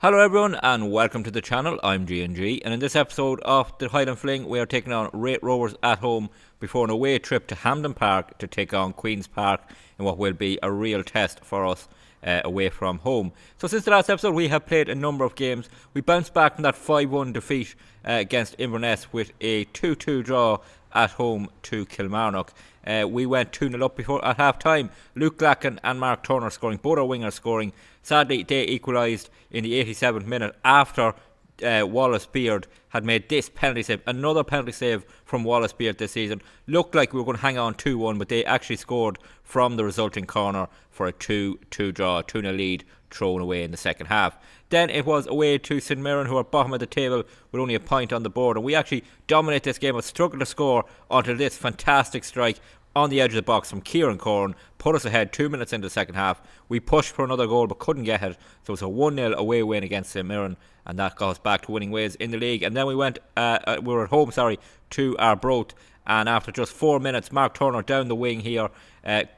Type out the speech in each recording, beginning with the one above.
Hello everyone and welcome to the channel. I'm G&G, and in this episode of the Highland Fling we are taking on Rate Rovers at home before an away trip to Hampden Park to take on Queen's Park in what will be a real test for us away from home. So since the last episode we have played a number of games. We bounced back from that 5-1 defeat against Inverness with a 2-2 draw at home to Kilmarnock. We went 2-0 up before at half time. Luke Glacken and Mark Turner scoring, both our wingers scoring. Sadly, they equalised in the 87th minute after Wallace Beard had made this penalty save. Another penalty save from Wallace Beard this season. Looked like we were going to hang on 2-1, but they actually scored from the resulting corner for a 2-2 draw, 2-0 lead thrown away in the second half. Then it was away to St Mirren, who are bottom of the table with only a point on the board, and we actually dominate this game, but struggled to score until this fantastic strike on the edge of the box from Kieran Corn put us ahead 2 minutes into the second half. We pushed for another goal but couldn't get it, so it's a 1-0 away win against St Mirren, and that got us back to winning ways in the league. And then we were at home to Arbroath, and after just 4 minutes, Mark Turner down the wing here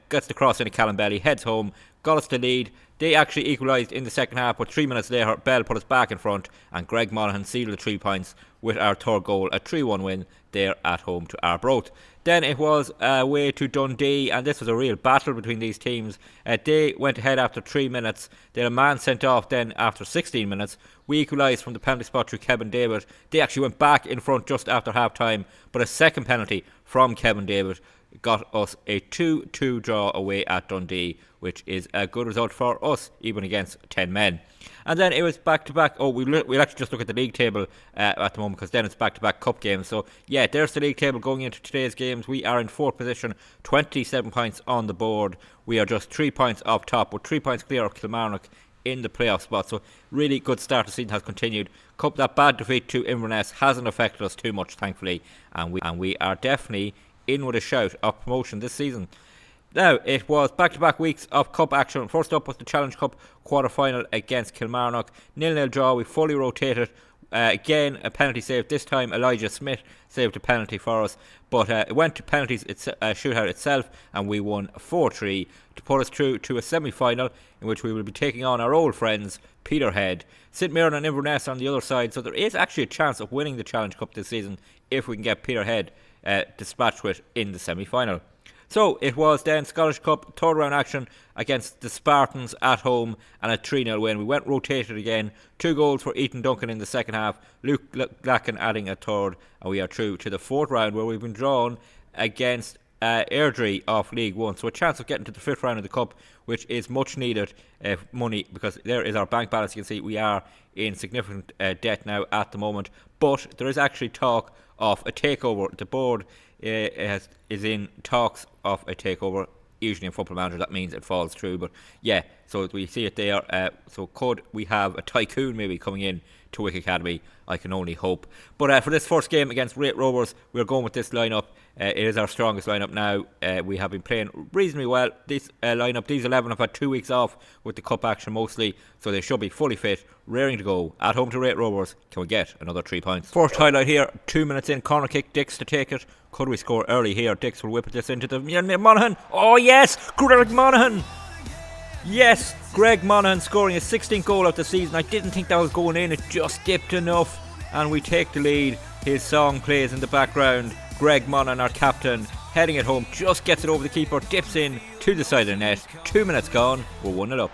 gets the cross into Callum Belly, heads home, got us the lead. They actually equalised in the second half, but 3 minutes later Bell put us back in front, and Greg Monaghan sealed the 3 points with our third goal, a 3-1 win there at home to Arbroath. Then it was away to Dundee, and this was a real battle between these teams. They went ahead after 3 minutes. They had a man sent off then after 16 minutes. We equalised from the penalty spot through Kevin David. They actually went back in front just after half time, but a second penalty from Kevin David got us a 2-2 draw away at Dundee, which is a good result for us, even against 10 men. And then it was back-to-back. We'll actually just look at the league table at the moment, because then it's back-to-back cup games. So, yeah, there's the league table going into today's games. We are in 4th position, 27 points on the board. We are just 3 points off top, with 3 points clear of Kilmarnock in the playoff spot. So, really good start. The season has continued. That bad defeat to Inverness hasn't affected us too much, thankfully. And we are definitely in with a shout of promotion this season. Now, it was back-to-back weeks of cup action. First up was the Challenge Cup quarter-final against Kilmarnock. 0-0 draw. We fully rotated. Again, a penalty save. This time, Elijah Smith saved a penalty for us. But it went to penalties shootout itself, and we won 4-3 to put us through to a semi-final in which we will be taking on our old friends, Peterhead. St Mirren and Inverness on the other side. So there is actually a chance of winning the Challenge Cup this season if we can get Peterhead dispatched with in the semi-final. So it was then Scottish Cup third round action against the Spartans at home, and a 3-0 win. We went rotated again. 2 goals for Ethan Duncan in the second half, Luke Glacken adding a third, and we are through to the 4th round, where we've been drawn against Airdrie of League 1. So a chance of getting to the 5th round of the Cup, which is much needed money, because there is our bank balance. You can see we are in significant debt now at the moment, but there is actually talk of a takeover. The board is in talks of a takeover. Usually in Football Manager that means it falls through, but yeah, so we see it there. So could we have a tycoon maybe coming in to Wick Academy? I can only hope. But for this first game against Rate Rovers, we're going with this lineup. It is our strongest lineup now. We have been playing reasonably well. This lineup, these 11 have had 2 weeks off with the cup action mostly, so they should be fully fit, raring to go. At home to Rate Rovers, can we get another 3 points? First highlight here, 2 minutes in, corner kick, Dix to take it. Could we score early here? Dix will whip this into the Monaghan. Oh yes, Greg Monaghan. Yes, Greg Monaghan scoring his 16th goal of the season. I didn't think that was going in. It just dipped enough, and we take the lead. His song plays in the background. Greg Monaghan, our captain, heading it home, just gets it over the keeper, dips in to the side of the net. 2 minutes gone, we're 1-0 up.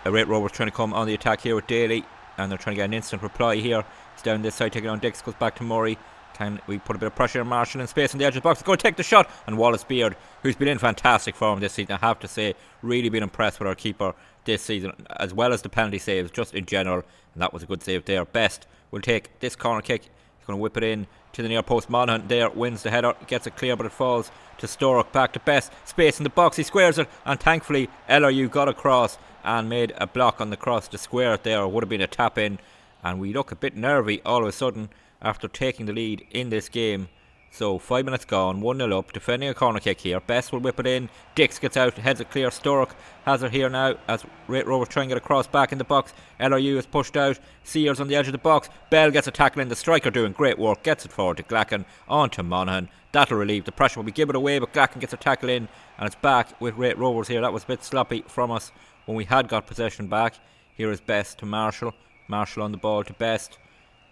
Rate Rovers trying to come on the attack here with Daly, and they're trying to get an instant reply here. It's down this side, taking on Dix, goes back to Murray. Can we put a bit of pressure on Marshall in space on the edge of the box? Go take the shot, and Wallace Beard, who's been in fantastic form this season, I have to say, really been impressed with our keeper this season, as well as the penalty saves just in general, and that was a good save there. Best will take this corner kick. He's going to whip it in to the near post. Monaghan there wins the header, gets it clear, but it falls to Storrock. Back to Best, space in the box, he squares it, and thankfully LRU got across and made a block on the cross to square it there. It would have been a tap in, and we look a bit nervy all of a sudden after taking the lead in this game. So 5 minutes gone, 1-0 up, defending a corner kick here. Best will whip it in, Dix gets out, heads it clear. Storrock has it here now as Rate Rovers try and get across back in the box. LRU is pushed out, Sears on the edge of the box. Bell gets a tackle in, the striker doing great work, gets it forward to Glacken, on to Monaghan. That'll relieve the pressure. We give it away, but Glacken gets a tackle in, and it's back with Rate Rovers here. That was a bit sloppy from us when we had got possession back. Here is Best to Marshall. Marshall on the ball to Best.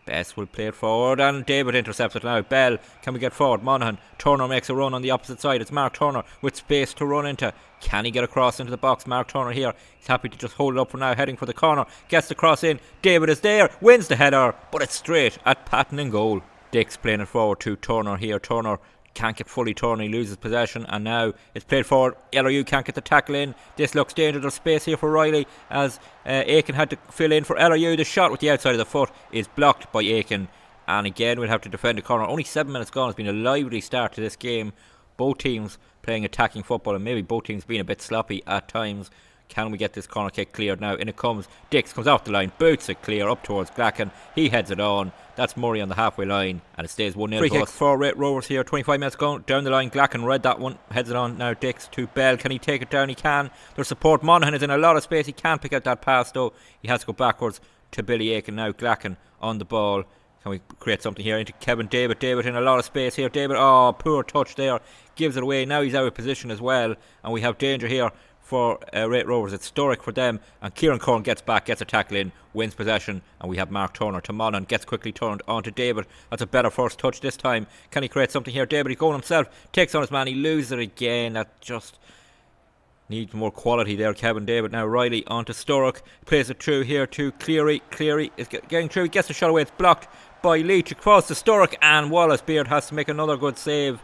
Best will play it forward, and David intercepts it now. Bell, can we get forward? Monaghan. Turner makes a run on the opposite side. It's Mark Turner with space to run into. Can he get across into the box? Mark Turner here. He's happy to just hold it up for now, heading for the corner. Gets the cross in. David is there, wins the header, but it's straight at Patton in goal. Dix playing it forward to Turner here. Turner can't get fully turned, he loses possession, and now it's played forward. LRU can't get the tackle in. This looks dangerous. There's space here for Riley as Aiken had to fill in for LRU. The shot with the outside of the foot is blocked by Aiken, and again we'll have to defend the corner. Only 7 minutes gone. It's been a lively start to this game. Both teams playing attacking football, and maybe both teams being a bit sloppy at times. Can we get this corner kick cleared now? In it comes. Dix comes off the line, boots it clear up towards Glacken. He heads it on. That's Murray on the halfway line, and it stays 1-0. Free kick for Red Rovers here. 25 minutes gone. Down the line, Glacken read that one. Heads it on now. Dix to Bell. Can he take it down? He can. There's support. Monaghan is in a lot of space. He can't pick out that pass though. He has to go backwards to Billy Aiken now. Glacken on the ball. Can we create something here into Kevin David? David in a lot of space here. David, poor touch there. Gives it away. Now he's out of position as well, and we have danger here for Rate Rovers. It's Sturrock for them, and Kieran Corn gets back, gets a tackle in, wins possession, and we have Mark Turner to Monaghan, gets quickly turned onto David. That's a better first touch this time. Can he create something here? David, he's going himself, takes on his man, he loses it again. That just needs more quality there. Kevin David now. Riley onto Sturrock, plays it through here to Cleary. Cleary is getting through, he gets the shot away, it's blocked by Leach across to Sturrock, and Wallace Beard has to make another good save.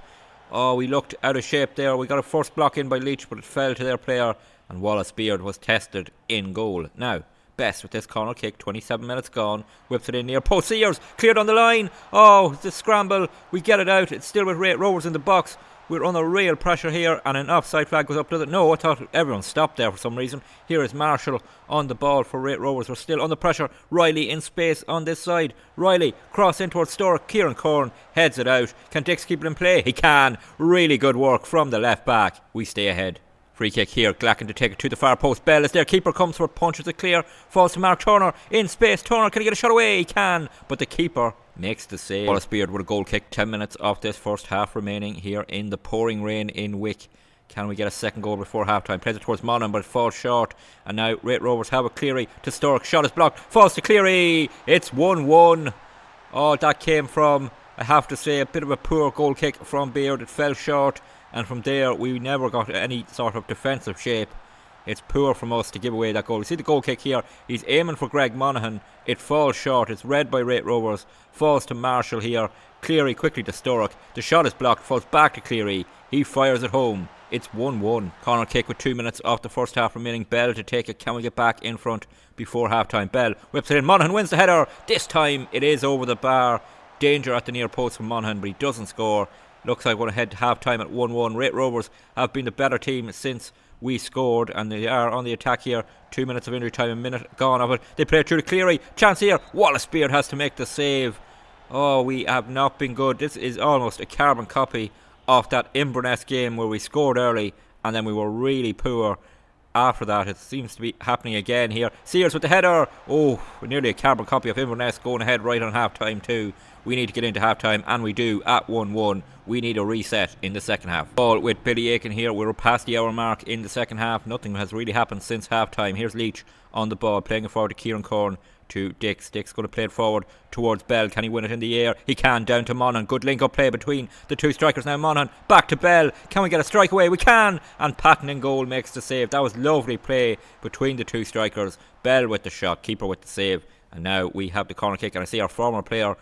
We looked out of shape there. We got a first block in by Leach, but it fell to their player, and Wallace Beard was tested in goal. Now, Best with this corner kick, 27 minutes gone, whips it in near post. Sears cleared on the line. The scramble, we get it out. It's still with Rate Rovers in the box. We're under real pressure here, and an offside flag goes up, does it? No, I thought everyone stopped there for some reason. Here is Marshall on the ball for Rate Rovers. We're still under pressure. Riley in space on this side. Riley cross in towards Sturrock. Kieran Corn heads it out. Can Dix keep it in play? He can. Really good work from the left back. We stay ahead. Free kick here. Glacken to take it to the far post. Bell is there. Keeper comes for it, punches it clear. Falls to Mark Turner in space. Turner, can he get a shot away? He can, but the keeper makes the save. Wallace Beard with a goal kick. 10 minutes of this first half remaining here in the pouring rain in Wick. Can we get a second goal before half time? Plays it towards Monaghan, but it falls short. And now Rate Rovers have a Cleary to Sturrock. Shot is blocked. Falls to Cleary. It's 1-1. That came from, I have to say, a bit of a poor goal kick from Beard. It fell short, and from there we never got any sort of defensive shape. It's poor from us to give away that goal. You see the goal kick here. He's aiming for Greg Monaghan. It falls short. It's read by Rate Rovers. Falls to Marshall here. Cleary quickly to Sturrock. The shot is blocked. Falls back to Cleary. He fires it home. It's 1-1. Corner kick with 2 minutes off the first half remaining. Bell to take it. Can we get back in front before half time? Bell whips it in. Monaghan wins the header. This time it is over the bar. Danger at the near post from Monaghan, but he doesn't score. Looks like we're going to head to half time at 1-1. Rate Rovers have been the better team since we scored, and they are on the attack here. 2 minutes of injury time, a minute gone of it. They play it through to Cleary. Chance here. Wallace Beard has to make the save. We have not been good. This is almost a carbon copy of that Inverness game where we scored early and then we were really poor after that. It seems to be happening again here. Sears with the header. Nearly a carbon copy of Inverness going ahead right on half time too. We need to get into half time, and we do at 1-1. We need a reset in the second half. Ball with Billy Aiken here. We're past the hour mark in the second half. Nothing has really happened since half time. Here's Leach on the ball, playing it forward to Kieran Corn to Dix. Dix going to play it forward towards Bell. Can he win it in the air? He can. Down to Monaghan. Good link up play between the two strikers now. Monaghan back to Bell. Can we get a strike away? We can. And Patton in goal makes the save. That was lovely play between the two strikers. Bell with the shot, keeper with the save, and now we have the corner kick. And I see our former player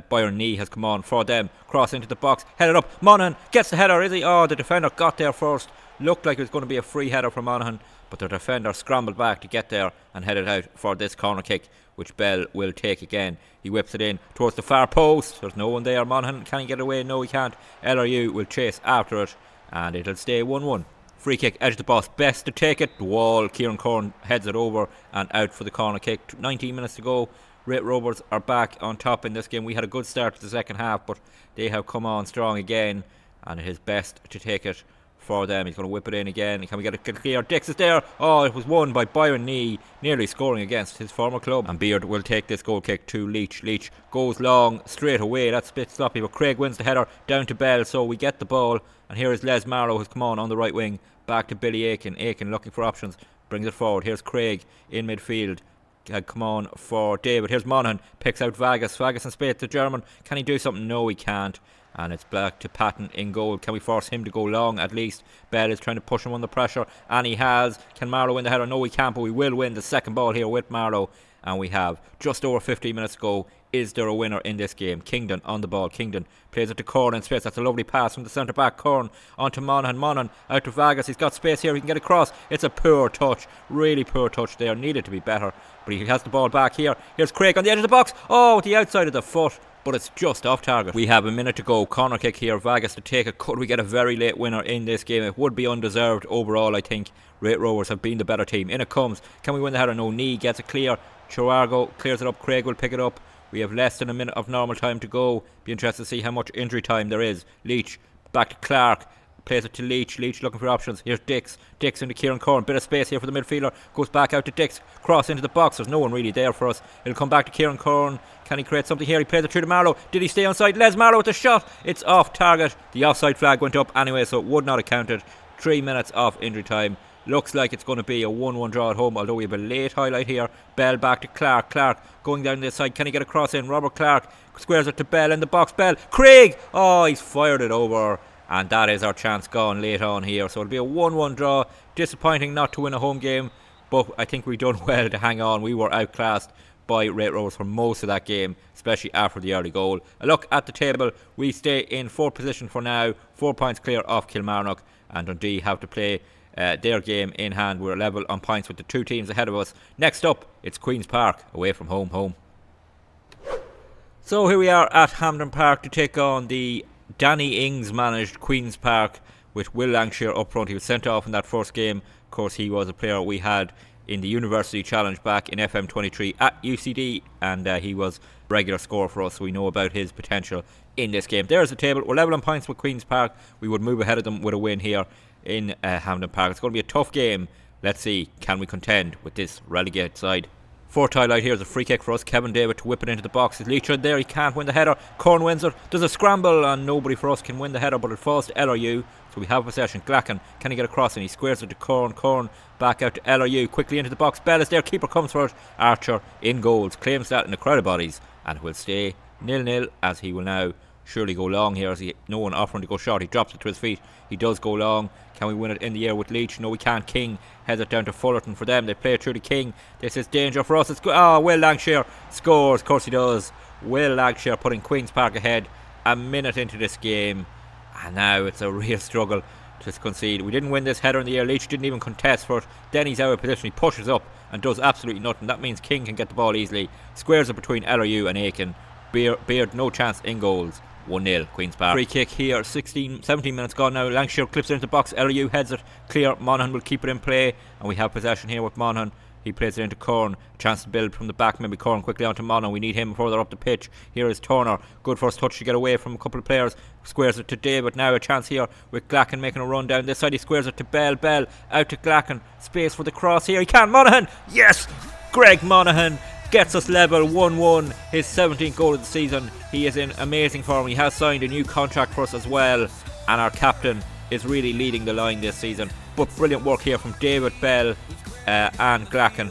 Byron Knee has come on for them. Cross into the box, headed up. Monaghan gets the header, is he? The defender got there first. Looked like it was going to be a free header for Monaghan, but the defender scrambled back to get there and headed out for this corner kick, which Bell will take again. He whips it in towards the far post. There's no one there. Monaghan, can he get away? No, he can't. LRU will chase after it, and it'll stay 1-1. Free kick, edge of the box. Best to take it. The wall. Kieran Corn heads it over and out for the corner kick. 19 minutes to go. Rate Rovers are back on top in this game. We had a good start to the second half, but they have come on strong again, and it is Best to take it for them. He's going to whip it in again. Can we get it clear? Dix is there. It was won by Byron Knee, nearly scoring against his former club. And Beard will take this goal kick to Leach. Leach goes long straight away. That's a bit sloppy, but Craig wins the header down to Bell, so we get the ball. And here is Les Marlowe, who's come on the right wing, back to Billy Aiken. Aiken looking for options, brings it forward. Here's Craig in midfield. had come on for David. Here's Monaghan, picks out Vargas in space to German. Can he do something? No, he can't. And it's back to Patton in goal. Can we force him to go long at least? Bell is trying to push him under pressure, and he has. Can Marlowe win the header? No, we can't, but we will win the second ball here with Marlowe. And we have just over 15 minutes to go. Is there a winner in this game? Kingdon on the ball. Kingdon plays it to Corn in space. That's a lovely pass from the centre back. Corn onto Monaghan. Monaghan out to Vargas. He's got space here. He can get across. It's a poor touch. Really poor touch there. Needed to be better. But he has the ball back here. Here's Craig on the edge of the box. Oh, the outside of the foot. But it's just off target. We have a minute to go. Corner kick here. Vargas to take it. Could we get a very late winner in this game? It would be undeserved overall, I think. Great Rovers have been the better team. In it comes. Can we win the header? No. Knee gets it clear. Chihuargo clears it up. Craig will pick it up. We have less than a minute of normal time to go. Be interested to see how much injury time there is. Leach back to Clark. Plays it to Leach. Leach looking for options. Here's Dix. Dix into Kieran Corn. Bit of space here for the midfielder. Goes back out to Dix. Cross into the box. There's no one really there for us. It'll come back to Kieran Corn. Can he create something here? He plays it through to Marlowe. Did he stay onside? Les Marlowe with the shot. It's off target. The offside flag went up anyway, so it would not have counted. 3 minutes of injury time. Looks like it's going to be a 1-1 draw at home, although we have a late highlight here. Bell back to Clark. Clark going down this side. Can he get a cross in? Robert Clark squares it to Bell in the box. Bell. Craig! Oh, he's fired it over. And that is our chance gone late on here. So it'll be a 1-1 draw. Disappointing not to win a home game, but I think we've done well to hang on. We were outclassed by Great Rovers for most of that game, especially after the early goal. A look at the table. We stay in 4th position for now. 4 points clear off Kilmarnock, and Dundee have to play their game in hand. We're level on points with the 2 teams ahead of us. Next up, it's Queen's Park, away from home. So here we are at Hampden Park to take on the Danny Ings managed Queen's Park with Will Lancashire up front. He was sent off in that first game. Of course, he was a player we had in the University Challenge back in FM23 at UCD, and he was a regular scorer for us, so we know about his potential in this game. There's the table. We're level on points with Queen's Park. We would move ahead of them with a win here in Hampden Park. It's going to be a tough game. Let's see, can we contend with this relegated side? Fourth highlight here is a free kick for us. Kevin David to whip it into the box. Is Leach in there? He can't win the header. Corn wins it. There's a scramble and nobody for us can win the header, but it falls to LRU. So we have possession. Glacken, can he get across? And he squares it to Corn. Corn back out to LRU. Quickly into the box. Bell is there. Keeper comes for it. Archer in goals. Claims that in the crowd of bodies. And will stay 0-0 as he will now surely go long here, as no one offering to go short. He drops it to his feet. He does go long. Can we win it in the air with Leach? No, we can't. King heads it down to Fullerton for them. They play it through to King. This is danger for us. It's Will Lancashire scores. Of course he does. Will Lancashire putting Queen's Park ahead a minute into this game, and now it's a real struggle to concede. We didn't win this header in the air. Leach didn't even contest for it. Then he's out of position. He pushes up and does absolutely nothing. That means King can get the ball easily. Squares it between LRU and Aiken. Beard no chance in goals. 1-0 Queen's Park. Free kick here. 17 minutes gone now. Lancashire clips it into the box. LRU heads it clear. Monaghan will keep it in play, and we have possession here with Monaghan. He plays it into Corn. Chance to build from the back. Maybe Corn quickly onto Monaghan. We need him further up the pitch. Here is Turner. Good first touch to get away from a couple of players. Squares it to David. Now a chance here with Glacken making a run down this side. He squares it to Bell. Bell out to Glacken. Space for the cross here. He can. Monaghan. Yes! Greg Monaghan gets us level 1-1. His 17th goal of the season. He is in amazing form. He has signed a new contract for us as well. And our captain is really leading the line this season. But brilliant work here from David, Bell and Glacken.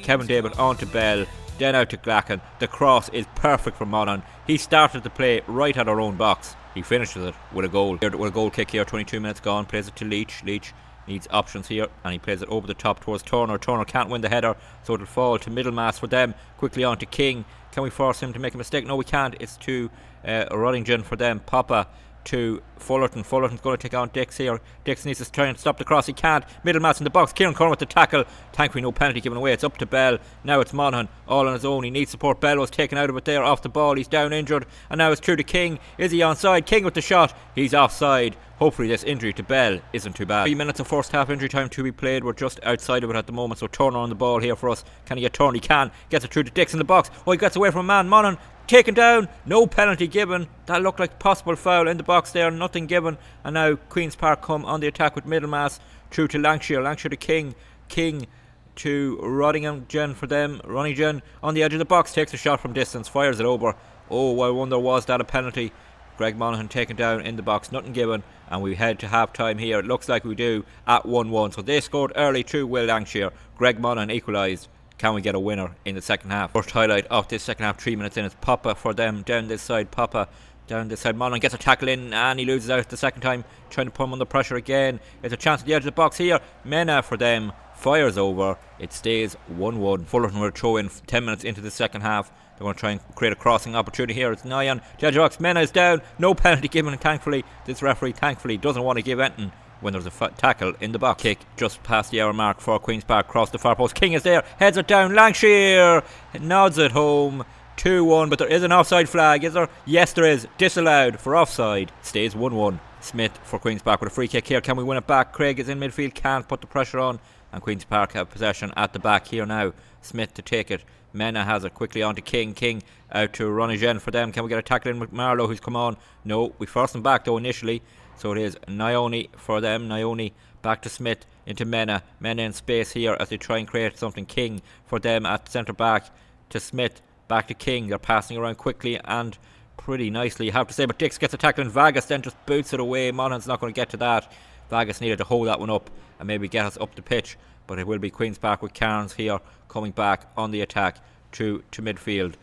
Kevin David onto Bell, then out to Glacken. The cross is perfect from Monaghan. He started the play right at our own box. He finishes it with a goal. With a goal kick here, 22 minutes gone. Plays it to Leach. Leach needs options here, and he plays it over the top towards Turner. Turner can't win the header, so it'll fall to Middlemass for them. Quickly on to King. Can we force him to make a mistake? No, we can't. It's to Ruddington for them. Papa to Fullerton. Fullerton's going to take on Dix here. Dix needs to try and stop the cross. He can't. Middlemass in the box. Kieran Corn with the tackle. Thankfully no penalty given away. It's up to Bell. Now it's Monaghan all on his own. He needs support. Bell was taken out of it there off the ball. He's down injured, and now it's through to King. Is he onside? King with the shot. He's offside. Hopefully this injury to Bell isn't too bad. 3 minutes of first half injury time to be played. We're just outside of it at the moment, so Turner on the ball here for us. Can he get Turner? He can. Gets it through to Dix in the box. Oh, he gets away from a man. Monaghan taken down. No penalty given. That looked like possible foul in the box there. Nothing given. And now Queen's Park come on the attack with Middlemass through to Lancashire. Lancashire to King. King to Ruddington for them. Ruddington on the edge of the box. Takes a shot from distance. Fires it over. Oh, I wonder, was that a penalty? Greg Monaghan taken down in the box, nothing given, and we head to half time here. It looks like we do at 1-1. So they scored early through Will Lancashire. Greg Monaghan equalised. Can we get a winner in the second half? First highlight of this second half, 3 minutes in, is Papa for them down this side. Papa down this side. Monaghan gets a tackle in and he loses out the second time, trying to put him under pressure again. It's a chance at the edge of the box here. Mena for them fires over. It stays 1-1. Fullerton will throw in 10 minutes into the second half. They're going to try and create a crossing opportunity here. It's Nyan. The edge of the box. Mena is down. No penalty given, and thankfully this referee doesn't want to give anything when there's a tackle in the box. Kick just past the hour mark for Queen's Park, across the far post. King is there, heads it down. Lancashire nods it home. 2-1, but there is an offside flag, is there? Yes, there is. Disallowed for offside. Stays 1-1. Smith for Queen's Park with a free kick here. Can we win it back? Craig is in midfield, can't put the pressure on, and Queen's Park have possession at the back here now. Smith to take it. Mena has it quickly on to King. King out to Ronigen for them. Can we get a tackle in with Marlowe, who's come on? No, we forced him back though initially. So it is Nyoni for them. Nyoni back to Smith into Mena. Mena in space here as they try and create something. King for them at centre back to Smith. Back to King. They're passing around quickly and pretty nicely, you have to say. But Dix gets a tackle and Vargas then just boots it away. Monaghan's not going to get to that. Vargas needed to hold that one up and maybe get us up the pitch. But it will be Queen's Park with Cairns here coming back on the attack to midfield.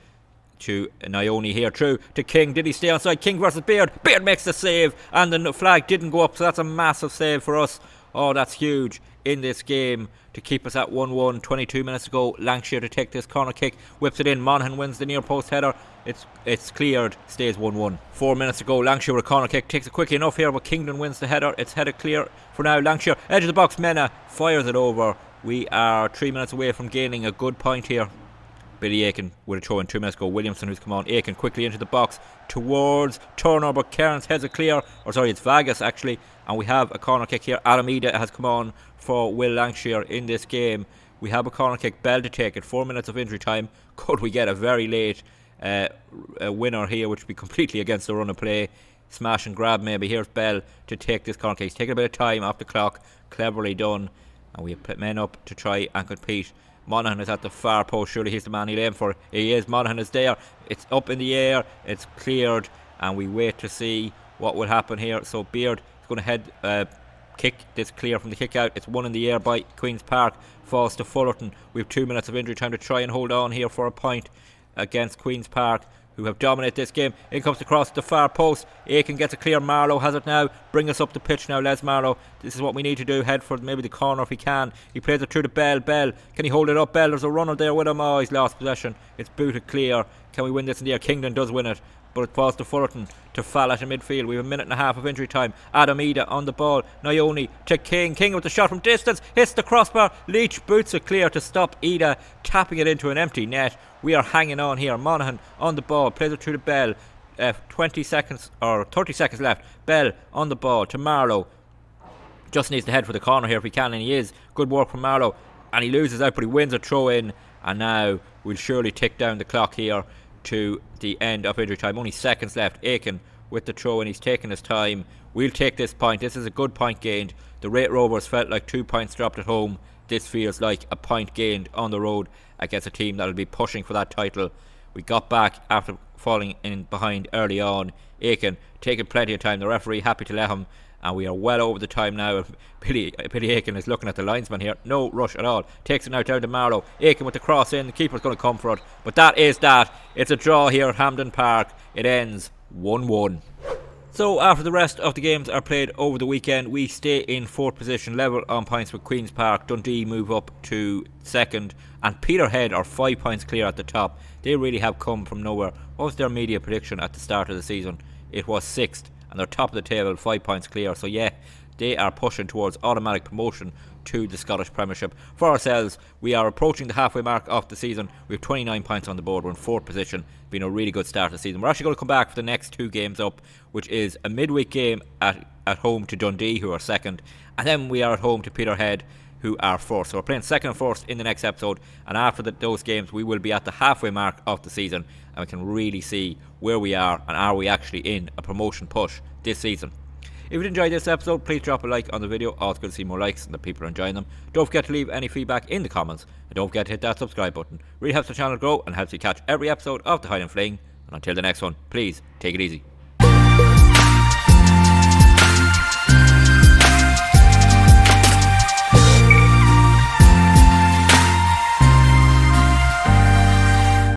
To Nyoni here, through to King. Did he stay onside? King versus Beard. Beard makes the save and the flag didn't go up, so that's a massive save for us. Oh, that's huge in this game to keep us at 1-1. 22 minutes to go. Lancashire to take this corner kick, whips it in. Monaghan wins the near post header. It's cleared, stays 1-1. 4 minutes to go. Lancashire with a corner kick, takes it quickly enough here, but Kingdon wins the header. It's headed clear for now. Lancashire edge of the box. Mena fires it over. We are 3 minutes away from gaining a good point here. Billy Aiken with a throw in 2 minutes ago. Williamson, who's come on. Aiken quickly into the box towards Turner, but Cairns heads it clear. Or sorry, it's Vargas actually. And we have a corner kick here. Alameda has come on for Will Lancashire in this game. We have a corner kick. Bell to take it. 4 minutes of injury time. Could we get a very late winner here, which would be completely against the run of play? Smash and grab maybe. Here's Bell to take this corner kick. He's taking a bit of time off the clock. Cleverly done. And we have put men up to try and compete. Monaghan is at the far post. Surely he's the man he'll aim for. He is. Monaghan is there. It's up in the air. It's cleared. And we wait to see what will happen here. So Beard is going to head kick this clear from the kick out. It's one in the air by Queen's Park. Falls to Fullerton. We have 2 minutes of injury time to try and hold on here for a point against Queen's Park, who have dominated this game. In comes the cross to the far post. Aiken gets a clear. Marlowe has it now. Bring us up the pitch now, Les Marlowe. This is what we need to do. Head for maybe the corner if he can. He plays it through to Bell. Bell, can he hold it up? Bell, there's a runner there with him. Oh, he's lost possession. It's booted clear. Can we win this in the air? Kingdon does win it, but it falls to Fullerton to Fallat in midfield. We have a minute and a half of injury time. Adam Ida on the ball. Nyoni to King. King with the shot from distance. Hits the crossbar. Leach boots it clear to stop Ida tapping it into an empty net. We are hanging on here. Monaghan on the ball. Plays it through to Bell. 20 seconds or 30 seconds left. Bell on the ball to Marlowe. Just needs to head for the corner here if he can, and he is. Good work from Marlowe. And he loses out, but he wins a throw in. And now we'll surely tick down the clock here to the end of injury time. Only seconds left. Aiken with the throw, and he's taking his time. We'll take this point. This is a good point gained. The Rate Rovers felt like 2 points dropped at home. This feels like a point gained on the road against a team that will be pushing for that title. We got back after falling in behind early on. Aiken taking plenty of time. The referee happy to let him, and we are well over the time now. Billy Aiken is looking at the linesman here. No rush at all. Takes it now down to Marlowe. Aiken with the cross in. The keeper's going to come for it, but that is that. It's a draw here at Hampden Park. It ends 1-1. So after the rest of the games are played over the weekend, we stay in 4th position, level on points with Queen's Park. Dundee move up to 2nd, and Peterhead are 5 points clear at the top. They really have come from nowhere. What was their media prediction at the start of the season? It was 6th, and they're top of the table, 5 points clear. So yeah, they are pushing towards automatic promotion to the Scottish Premiership. For ourselves, we are approaching the halfway mark of the season. We have 29 points on the board. We're in 4th position. Been a really good start to the season. We're actually going to come back for the next 2 games up, which is a midweek game at home to Dundee, who are 2nd, and then we are at home to Peterhead, who are 4th. So we're playing 2nd and 1st in the next episode, and after those games we will be at the halfway mark of the season, and we can really see where we are and are we actually in a promotion push this season. If you enjoyed this episode, please drop a like on the video. Always good to see more likes and that people are enjoying them. Don't forget to leave any feedback in the comments, and don't forget to hit that subscribe button. Really helps the channel grow and helps you catch every episode of the Highland Fling. And until the next one, please take it easy.